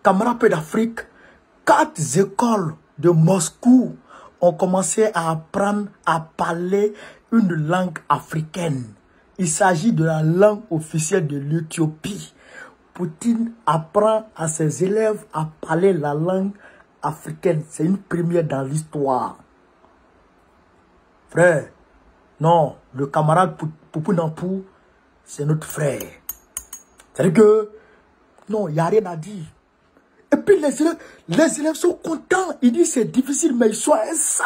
camarades d'Afrique, 4 écoles de Moscou ont commencé à apprendre à parler une langue africaine. Il s'agit de la langue officielle de l'Éthiopie. Poutine apprend à ses élèves à parler la langue africaine. C'est une première dans l'histoire. Frère, non, le camarade Poupounapou, c'est notre frère. C'est-à-dire que, non, il n'y a rien à dire. Et puis les élèves sont contents. Ils disent c'est difficile, mais ils sont ça.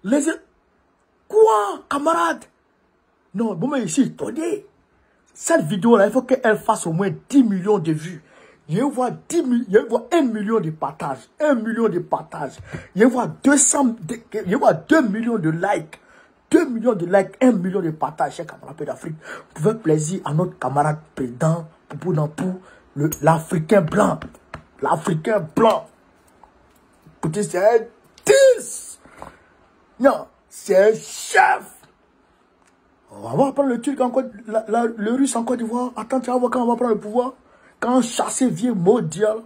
Les élèves, quoi, camarade? Non, bon, mais ici, attendez. Cette vidéo-là, il faut qu'elle fasse au moins 10 millions de vues. Je vois 1 million de partages. 1 million de partages. Je vois 2 millions de likes. 2 millions de likes, 1 million de partages, chers camarades d'Afrique. Pour faire plaisir à notre camarade président Poupounapou, l'Africain blanc. L'Africain blanc. Écoutez, c'est un 10. Non, c'est un chef. On va prendre le Turc encore, le Russe en Côte d'Ivoire. Attends, tu vas voir quand on va prendre le pouvoir. Quand chasser vieux mondial.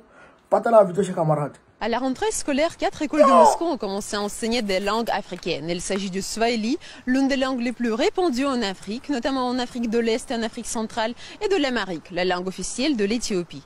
Pas la vidéo, chers camarades. À la rentrée scolaire, 4 écoles de Moscou ont commencé à enseigner des langues africaines. Il s'agit du swahili, l'une des langues les plus répandues en Afrique, notamment en Afrique de l'Est, en Afrique centrale et de l'Amérique, la langue officielle de l'Éthiopie.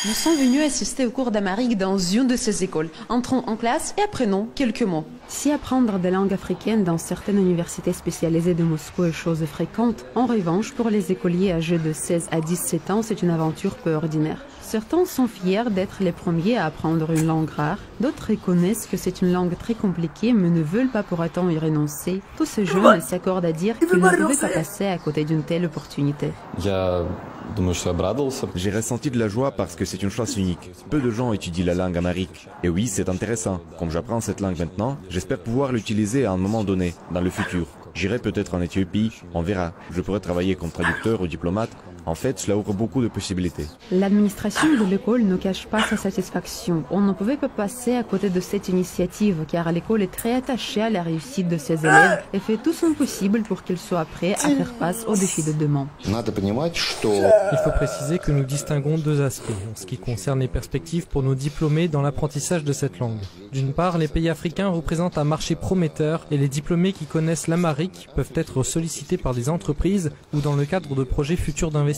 Nous sommes venus assister au cours d'Amérique dans une de ces écoles. Entrons en classe et apprenons quelques mots. Si apprendre des langues africaines dans certaines universités spécialisées de Moscou est chose fréquente, en revanche, pour les écoliers âgés de 16 à 17 ans, c'est une aventure peu ordinaire. Certains sont fiers d'être les premiers à apprendre une langue rare, d'autres reconnaissent que c'est une langue très compliquée mais ne veulent pas pour autant y renoncer. Tous ces jeunes s'accordent à dire qu'ils ne pouvaient pas passer à côté d'une telle opportunité. J'ai ressenti de la joie parce que c'est une chance unique. Peu de gens étudient la langue amharique. Et oui, c'est intéressant. Comme j'apprends cette langue maintenant, j'espère pouvoir l'utiliser à un moment donné, dans le futur. J'irai peut-être en Éthiopie, on verra. Je pourrais travailler comme traducteur ou diplomate. En fait, cela ouvre beaucoup de possibilités. L'administration de l'école ne cache pas sa satisfaction. On ne pouvait pas passer à côté de cette initiative car l'école est très attachée à la réussite de ses élèves et fait tout son possible pour qu'ils soient prêts à faire face aux défis de demain. Il faut préciser que nous distinguons 2 aspects en ce qui concerne les perspectives pour nos diplômés dans l'apprentissage de cette langue. D'une part, les pays africains représentent un marché prometteur et les diplômés qui connaissent l'amharique peuvent être sollicités par des entreprises ou dans le cadre de projets futurs d'investissement.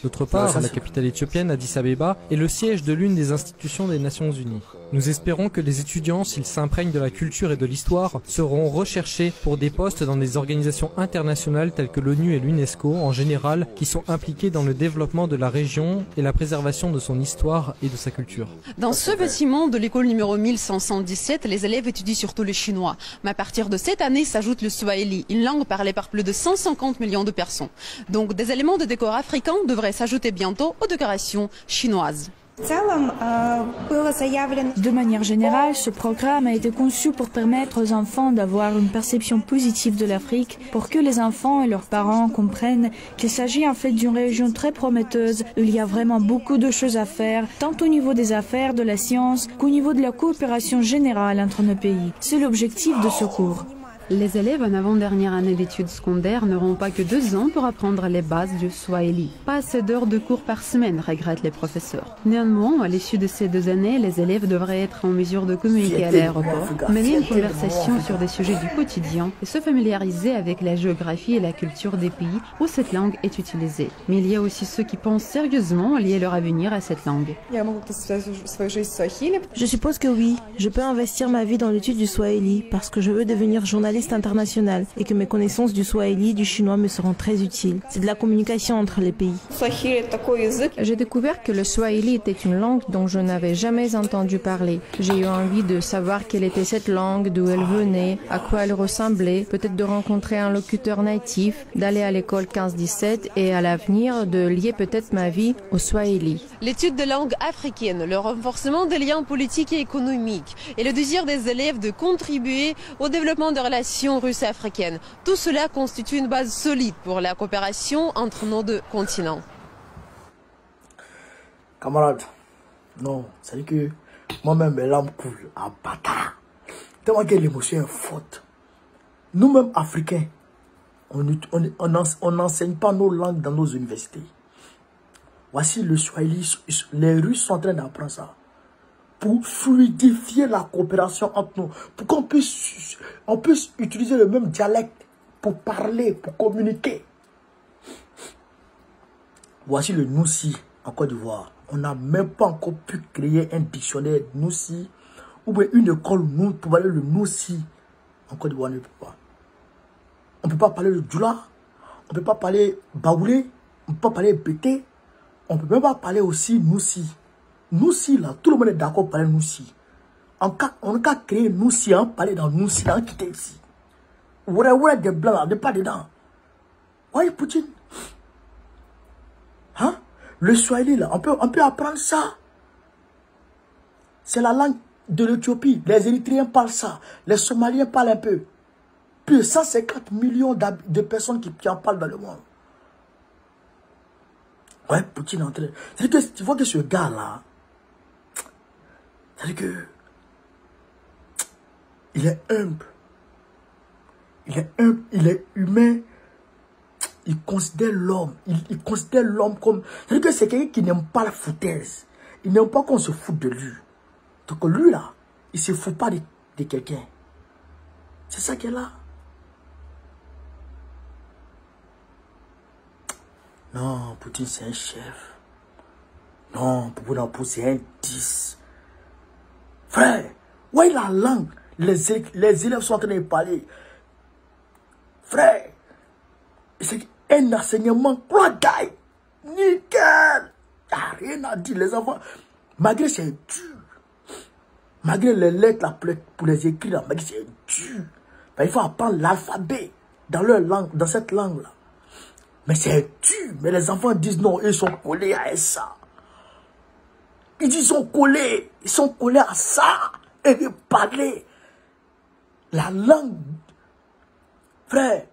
D'autre part, la capitale éthiopienne, Addis Abeba, est le siège de l'une des institutions des Nations Unies. Nous espérons que les étudiants, s'ils s'imprègnent de la culture et de l'histoire, seront recherchés pour des postes dans des organisations internationales telles que l'ONU et l'UNESCO en général, qui sont impliquées dans le développement de la région et la préservation de son histoire et de sa culture. Dans ce bâtiment de l'école numéro 1517, les élèves étudient surtout le chinois. Mais à partir de cette année s'ajoute le swahili, une langue parlée par plus de 150 millions de personnes. Donc des éléments de décor africains devraient s'ajouter bientôt aux décorations chinoises. De manière générale, ce programme a été conçu pour permettre aux enfants d'avoir une perception positive de l'Afrique, pour que les enfants et leurs parents comprennent qu'il s'agit en fait d'une région très prometteuse où il y a vraiment beaucoup de choses à faire, tant au niveau des affaires, de la science, qu'au niveau de la coopération générale entre nos pays. C'est l'objectif de ce cours. Les élèves en avant-dernière année d'études secondaires n'auront pas que 2 ans pour apprendre les bases du swahili. Pas assez d'heures de cours par semaine, regrettent les professeurs. Néanmoins, à l'issue de ces 2 années, les élèves devraient être en mesure de communiquer à l'aéroport, mener une conversation sur des sujets du quotidien et se familiariser avec la géographie et la culture des pays où cette langue est utilisée. Mais il y a aussi ceux qui pensent sérieusement lier leur avenir à cette langue. Je suppose que oui. Je peux investir ma vie dans l'étude du swahili parce que je veux devenir journaliste international et que mes connaissances du swahili et du chinois me seront très utiles. C'est de la communication entre les pays. J'ai découvert que le swahili était une langue dont je n'avais jamais entendu parler. J'ai eu envie de savoir quelle était cette langue, d'où elle venait, à quoi elle ressemblait, peut-être de rencontrer un locuteur natif, d'aller à l'école 15-17 et à l'avenir de lier peut-être ma vie au swahili. L'étude de langues africaines, le renforcement des liens politiques et économiques et le désir des élèves de contribuer au développement de relations russo-africaines. Tout cela constitue une base solide pour la coopération entre nos 2 continents. Camarades, non, c'est que moi-même, mes larmes coulent à bâtard. Tellement que l'émotion est forte. Nous-mêmes, Africains, On n'enseigne pas nos langues dans nos universités. Voici le Swahili. Les Russes sont en train d'apprendre ça. Pour fluidifier la coopération entre nous. Pour qu'on puisse utiliser le même dialecte pour parler, pour communiquer. Voici le Noussi en Côte d'Ivoire. On n'a même pas encore pu créer un dictionnaire Noussi ou bien une école pour parler le Noussi en Côte d'Ivoire. On ne peut pas. On ne peut pas parler le Djoula. On ne peut pas parler Baoulé. On ne peut pas parler Bété. On ne peut même pas parler aussi Noussi. Noussi, là, tout le monde est d'accord pour parler Noussi. On n'a qu'à créer Noussi, hein, parler dans Noussi, là, quitter ici. Ouais, des blancs, là, n'est pas dedans. Oui, Poutine. Hein? Le Swahili, là, on peut apprendre ça. C'est la langue de l'Éthiopie. Les Érythréens parlent ça. Les Somaliens parlent un peu. Plus de 150 millions de personnes qui en parlent dans le monde. Ouais, Poutine est en train. C'est-à-dire que tu vois que ce gars-là, c'est-à-dire que il est humble. Il est humble, il est humain. Il considère l'homme. Il considère l'homme comme... C'est-à-dire que c'est quelqu'un qui n'aime pas la foutaise. Il n'aime pas qu'on se foute de lui. Donc lui, là, il ne se fout pas de quelqu'un. C'est ça qu'elle a. Non, Poutine, c'est un chef. Non, Poupou, c'est un 10. Frère, ouais, la langue, les élèves sont en train de parler. Frère, c'est un enseignement quadrille. Nickel. Il n'y a rien à dire, les enfants. Malgré c'est dur. Malgré les lettres là, pour les écrire, là, malgré c'est dur. Ben, il faut apprendre l'alphabet dans leur langue, dans cette langue-là. Mais c'est dur. Mais les enfants disent non, ils sont collés à ça. Ils disent ils sont collés à ça. Et ils parlent la langue. Frère,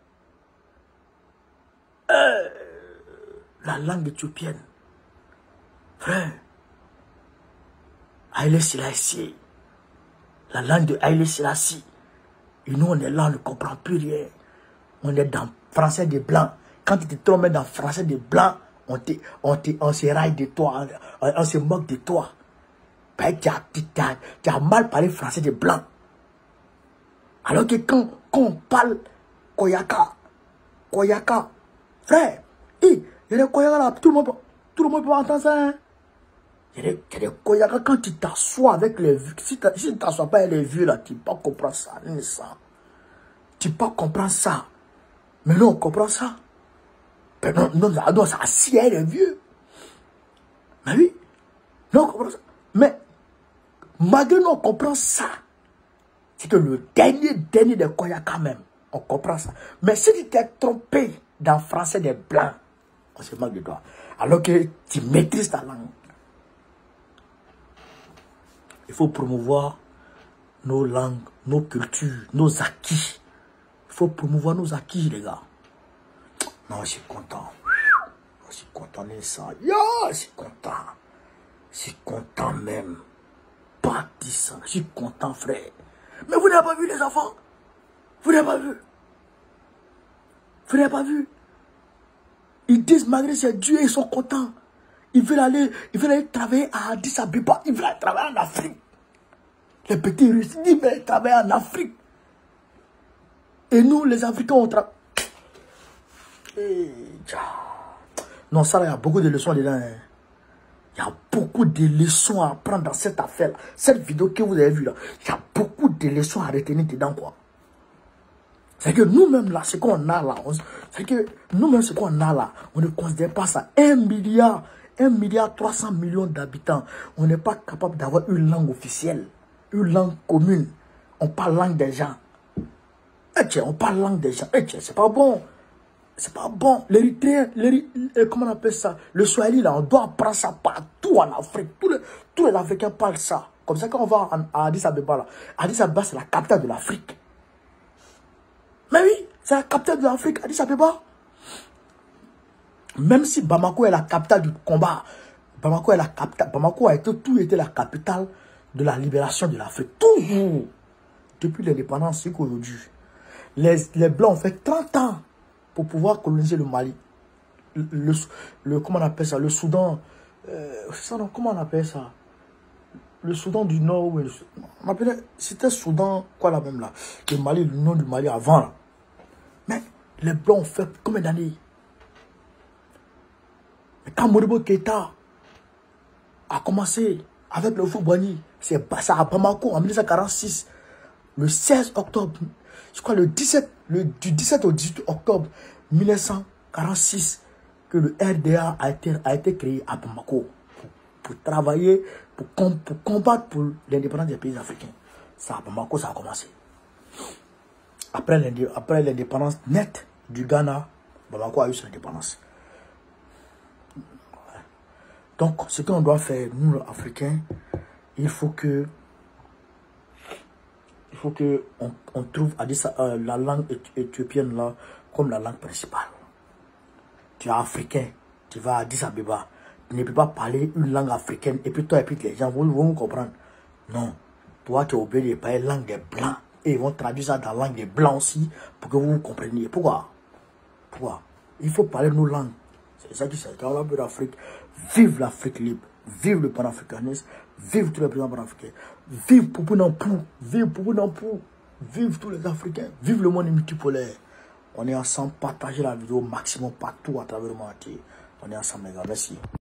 la langue éthiopienne. Frère, Haïlé Selassie. La langue de Haïlé Selassie. Et nous, on est là, on ne comprend plus rien. On est dans le français des blancs. Quand tu te trompes dans le français des blancs, on se raille de toi, on se moque de toi. Ben, tu as mal parlé français des blancs. Alors que quand on parle Koyaka, frère, il y a des Koyaka là, tout le monde peut entendre ça. Hein? Il y a des Koyaka, quand tu t'assois avec les vieux, si tu ne t'assois pas avec les vieux là, tu ne peux pas comprendre ça. Tu ne peux pas comprendre ça. Mais nous, on comprend ça. Ben non, ça assied les vieux. Mais oui, nous, on comprend ça. Mais, malgré nous, on comprend ça. C'est que le dernier des Koyaka même, on comprend ça. Mais si tu t'es trompé dans le français des blancs, on se moque de toi. Alors que tu maîtrises ta langue. Il faut promouvoir nos langues, nos cultures, nos acquis. Il faut promouvoir nos acquis, les gars. Non, je suis content. Je suis content de ça. Yo, je suis content. Je suis content même. Pas dit ça. Je suis content, frère. Mais vous n'avez pas vu les enfants? Vous n'avez pas vu? Vous n'avez pas vu? Ils disent malgré c'est Dieu, ils sont contents. Ils veulent aller travailler à Addis Abeba. Ils veulent aller travailler en Afrique. Les petits Russes, ils veulent travailler en Afrique. Et nous, les Africains, on travaille. Non, ça, il y a beaucoup de leçons dedans. Hein. Il y a beaucoup de leçons à apprendre dans cette affaire. Cette vidéo que vous avez vue là, il y a beaucoup de leçons à retenir dedans, quoi. C'est que nous-mêmes là, ce qu'on a là, c'est que nous-mêmes ce qu'on a là, on ne considère pas ça. 1 milliard 300 millions d'habitants. On n'est pas capable d'avoir une langue officielle, une langue commune. On parle langue des gens. On parle langue des gens. C'est pas bon. C'est pas bon. L'Érythréen, comment on appelle ça? Le Swahili, là, on doit apprendre ça partout en Afrique. Tous les Africains parlent ça. Comme ça, quand on va à Addis Abeba, là, Addis Abeba, c'est la capitale de l'Afrique. Mais oui, c'est la capitale de l'Afrique, Addis Abeba. Même si Bamako est la capitale du combat, Bamako est la capitale, Bamako a été la capitale de la libération de l'Afrique. Toujours. Depuis l'indépendance jusqu'à aujourd'hui. Les Blancs ont fait 30 ans pour pouvoir coloniser le Mali. Comment on appelle ça? Le Soudan. Comment on appelle ça? Le Soudan du Nord. On appelait. C'était Soudan, quoi là même là? Le Mali, le nom du Mali avant là. Mais les Blancs ont fait combien d'années? Mais quand Modibo Keïta a commencé avec le Houphouët-Boigny, c'est à Bamako en 1946, le 16 octobre, je crois du 17 au 18 octobre 1946, que le RDA a été créé à Bamako pour travailler, pour combattre pour l'indépendance des pays africains. Ça, à Bamako, ça a commencé. Après l'indépendance nette du Ghana, Bamako a eu son indépendance. Donc, ce qu'on doit faire, nous, Africains, il faut que on trouve la langue éthiopienne là comme la langue principale. Tu es africain, tu vas à Addis Abeba, tu ne peux pas parler une langue africaine et puis toi et puis les gens vont comprendre. Non, toi tu es obligé de parler la langue des blancs et ils vont traduire ça dans la langue des blancs aussi pour que vous compreniez. Pourquoi? Il faut parler nos langues. C'est ça qui s'est dans l'Afrique. Vive l'Afrique libre, vive le panafricanisme, vive tous les présidents panafricains, vive Poupou Nampou, vive Poupou Nampou, vive tous les Africains, vive le monde multipolaire. On est ensemble, partagez la vidéo au maximum partout à travers le monde entier. On est ensemble les gars, merci.